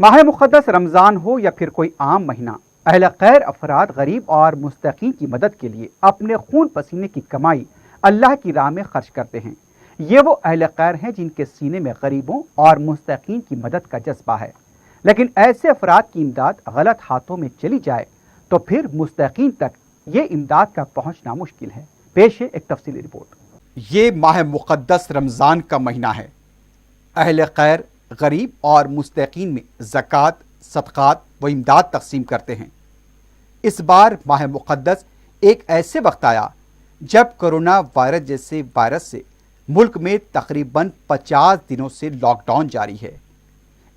माह मुक़द्दस रमज़ान हो या फिर कोई आम महीना, अहले खैर अफराद गरीब और मुस्तकीन की मदद के लिए अपने खून पसीने की कमाई अल्लाह की राह में खर्च करते हैं। ये वो अहले खैर हैं जिनके सीने में गरीबों और मुस्तकीन की मदद का जज्बा है। लेकिन ऐसे अफराद की इमदाद गलत हाथों में चली जाए तो फिर मुस्तकीन तक ये इमदाद का पहुँचना मुश्किल है। पेश है एक तफसीली रिपोर्ट। ये माह मुक़द्दस रमज़ान का महीना है। अहले खैर गरीब और मुस्तकीन में ज़कात, सदक़ात व इमदाद तक़सीम करते हैं। इस बार माह मुक़द्दस एक ऐसे वक्त आया जब कोरोना वायरस जैसे वायरस से मुल्क में तकरीबन 50 दिनों से लॉकडाउन जारी है।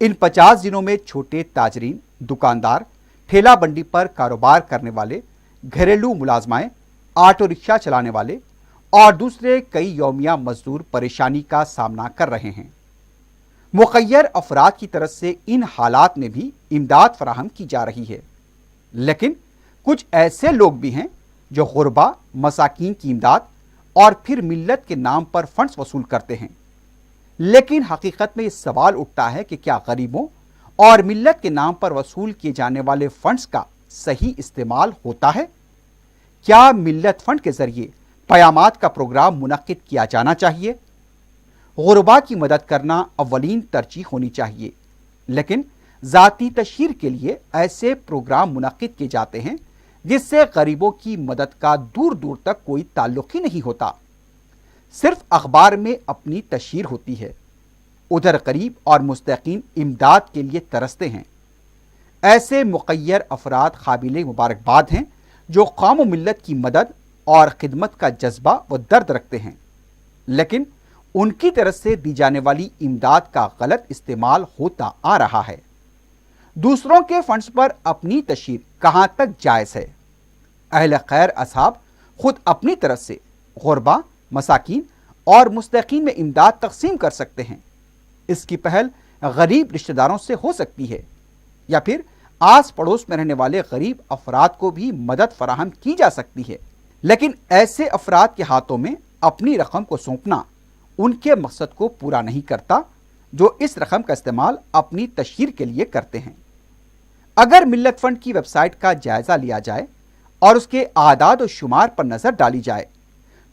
इन 50 दिनों में छोटे ताजरीन, दुकानदार, ठेला बंडी पर कारोबार करने वाले, घरेलू मुलाजमाएँ, ऑटो रिक्शा चलाने वाले और दूसरे कई यौमिया मजदूर परेशानी का सामना कर रहे हैं। मुखय्यर अफराद की तरफ से इन हालात में भी इमदाद फराहम की जा रही है। लेकिन कुछ ऐसे लोग भी हैं जो गुरबा, मसाकीन की इमदाद और फिर मिल्लत के नाम पर फंड्स वसूल करते हैं। लेकिन हकीकत में ये सवाल उठता है कि क्या गरीबों और मिल्लत के नाम पर वसूल किए जाने वाले फंड्स का सही इस्तेमाल होता है? क्या मिल्लत फंड के जरिए क़यामात का प्रोग्राम मुनक्किद किया जाना चाहिए? गुरबा की मदद करना अव्वलीन तरजीह होनी चाहिए, लेकिन ज़ाती तशहीर के लिए ऐसे प्रोग्राम मुनक्किद किए जाते हैं जिससे गरीबों की मदद का दूर दूर तक कोई ताल्लुक ही नहीं होता। सिर्फ अखबार में अपनी तशहीर होती है। उधर गरीब और मुस्तकीन इमदाद के लिए तरसते हैं। ऐसे मुक़य्यर अफराद काबिल मुबारकबाद हैं जो कौम व मिल्लत की मदद और खिदमत का जज्बा व दर्द रखते हैं, लेकिन उनकी तरफ से दी जाने वाली इमदाद का गलत इस्तेमाल होता आ रहा है। दूसरों के फंड्स पर अपनी तशहीर कहां तक जायज़ है? अहले खैर असहाब खुद अपनी तरफ से गुरबा, मसाकीन और मुस्तकीन में इमदाद तकसीम कर सकते हैं। इसकी पहल गरीब रिश्तेदारों से हो सकती है या फिर आस पड़ोस में रहने वाले गरीब अफराद को भी मदद फराहम की जा सकती है। लेकिन ऐसे अफराद के हाथों में अपनी रकम को सौंपना उनके मकसद को पूरा नहीं करता जो इस रकम का इस्तेमाल अपनी तशहीर के लिए करते हैं। अगर मिल्लत फंड की वेबसाइट का जायजा लिया जाए और उसके आदाद और शुमार पर नजर डाली जाए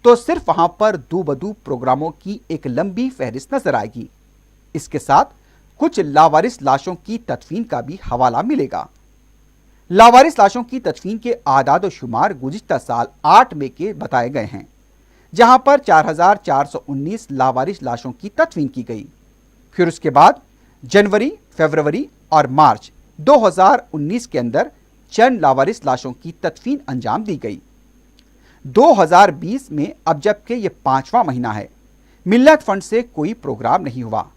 तो सिर्फ वहां पर दू बदू प्रोग्रामों की एक लंबी फहरिस्त नजर आएगी। इसके साथ कुछ लावारिस लाशों की तदफीन का भी हवाला मिलेगा। लावारिस लाशों की तदफीन के आदाद और शुमार गुज़िश्ता साल 8 मई के बताए गए हैं, जहां पर 4419 लावारिस लाशों की तदफीन की गई। फिर उसके बाद जनवरी, फरवरी और मार्च 2019 के अंदर चंद लावारिस लाशों की तदफीन अंजाम दी गई। 2020 में अब जबकि ये 5वां महीना है, मिल्लत फंड से कोई प्रोग्राम नहीं हुआ।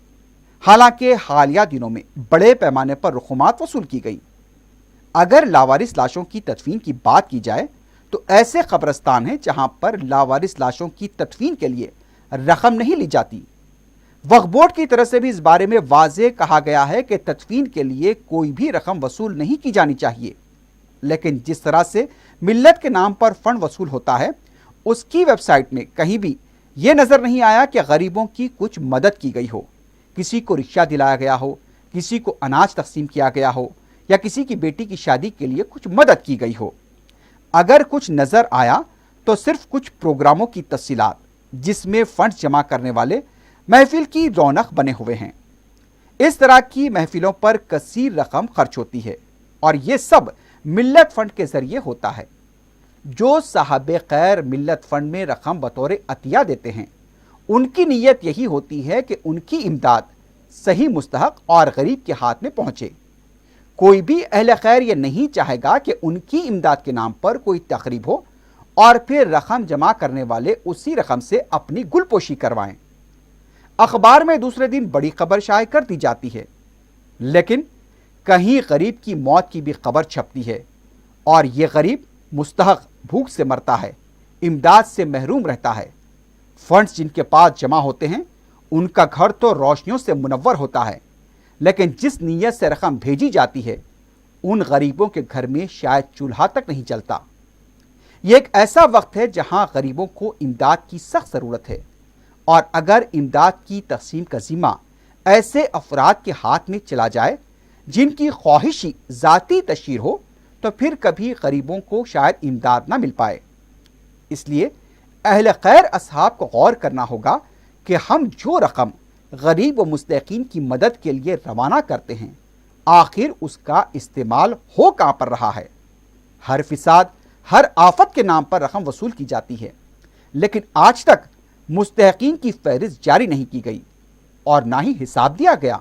हालांकि हालिया दिनों में बड़े पैमाने पर रकूमात वसूल की गई। अगर लावारिस लाशों की तदफीन की बात की जाए तो ऐसे कब्रस्तान हैं जहां पर लावारिस लाशों की तदफीन के लिए रकम नहीं ली जाती। वक्फ बोर्ड की तरफ से भी इस बारे में वाज़ेह कहा गया है कि तदफीन के लिए कोई भी रकम वसूल नहीं की जानी चाहिए। लेकिन जिस तरह से मिल्लत के नाम पर फंड वसूल होता है, उसकी वेबसाइट में कहीं भी ये नज़र नहीं आया कि गरीबों की कुछ मदद की गई हो, किसी को रिक्शा दिलाया गया हो, किसी को अनाज तकसीम किया गया हो या किसी की बेटी की शादी के लिए कुछ मदद की गई हो। अगर कुछ नज़र आया तो सिर्फ कुछ प्रोग्रामों की तफसीलात जिसमें फंड जमा करने वाले महफिल की रौनक बने हुए हैं। इस तरह की महफिलों पर कसीर रकम खर्च होती है और ये सब मिल्लत फंड के जरिए होता है। जो साहबे खैर मिल्लत फंड में रकम बतौर अतिया देते हैं, उनकी नीयत यही होती है कि उनकी इमदाद सही मुस्तहक और गरीब के हाथ में पहुंचे। कोई भी अहले खैर ये नहीं चाहेगा कि उनकी इमदाद के नाम पर कोई तकरीब हो और फिर रकम जमा करने वाले उसी रकम से अपनी गुलपोशी करवाएं। अखबार में दूसरे दिन बड़ी खबर शाये कर दी जाती है, लेकिन कहीं गरीब की मौत की भी खबर छपती है और ये गरीब मुस्तहक भूख से मरता है, इमदाद से महरूम रहता है। फंड्स जिनके पास जमा होते हैं उनका घर तो रोशनियों से मुनव्वर होता है, लेकिन जिस नीयत से रकम भेजी जाती है उन गरीबों के घर में शायद चूल्हा तक नहीं चलता। ये एक ऐसा वक्त है जहां गरीबों को इमदाद की सख्त ज़रूरत है और अगर इमदाद की तकसीम का जिम्मा ऐसे अफराद के हाथ में चला जाए جن کی خواہشی ذاتی تشہیر ہو تو پھر کبھی غریبوں کو شاید امداد نہ مل پائے۔ اس لیے اہل خیر اصحاب کو غور کرنا ہوگا کہ ہم جو رقم غریب و مستحقین کی مدد کے لیے روانہ کرتے ہیں آخر اس کا استعمال ہو کہاں پر رہا ہے۔ ہر فساد، ہر آفت کے نام پر رقم وصول کی جاتی ہے، لیکن آج تک مستحقین کی فہرست جاری نہیں کی گئی اور نہ ہی حساب دیا گیا۔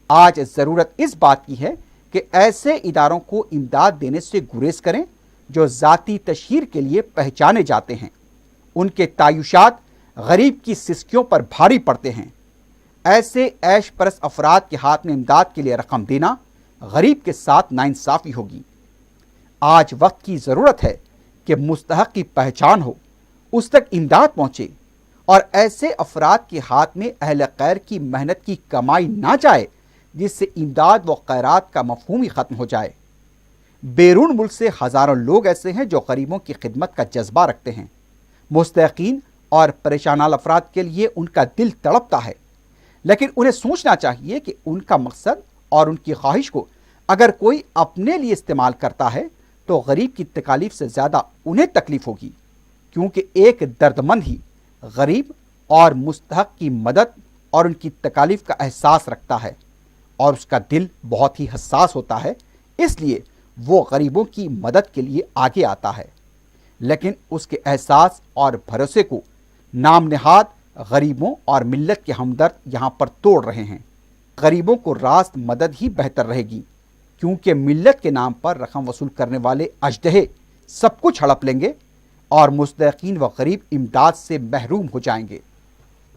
آج ضرورت اس بات کی ہے کہ ایسے اداروں کو امداد دینے سے گریز کریں جو ذاتی تشہیر کے لیے پہچانے جاتے ہیں۔ ان کے تعیشات غریب کی سسکیوں پر بھاری پڑتے ہیں۔ ایسے عیش پرست افراد کے ہاتھ میں امداد کے لیے رقم دینا غریب کے ساتھ ناانصافی ہوگی۔ آج وقت کی ضرورت ہے کہ مستحق کی پہچان ہو، اس تک امداد پہنچے اور ایسے افراد کے ہاتھ میں اہل خیر کی محنت کی کمائی نہ جائے جس سے امداد و خیرات کا مفہوم ہی ختم ہو جائے۔ بیرون ملک سے ہزاروں لوگ ایسے ہیں جو غریبوں کی خدمت کا جذبہ رکھتے ہیں۔ مستحقین اور پریشان حال افراد کے لیے ان کا دل تڑپتا ہے، لیکن انہیں سوچنا چاہیے کہ ان کا مقصد اور ان کی خواہش کو اگر کوئی اپنے لیے استعمال کرتا ہے تو غریب کی تکالیف سے زیادہ انہیں تکلیف ہوگی، کیونکہ ایک درد مند ہی غریب اور مستحق کی مدد اور ان کی تکالیف کا احساس رکھتا ہے اور اس کا دل بہت ہی حساس ہوتا ہے، اس لیے وہ غریبوں کی مدد کے لیے آگے آتا ہے۔ لیکن اس کے احساس اور بھروسے کو نام نہاد غریبوں اور ملت کے ہمدرد یہاں پر توڑ رہے ہیں۔ غریبوں کو راست مدد ہی بہتر رہے گی، کیونکہ ملت کے نام پر رقم وصول کرنے والے اژدہے سب کچھ ہڑپ لیں گے اور مستحقین و غریب امداد سے محروم ہو جائیں گے۔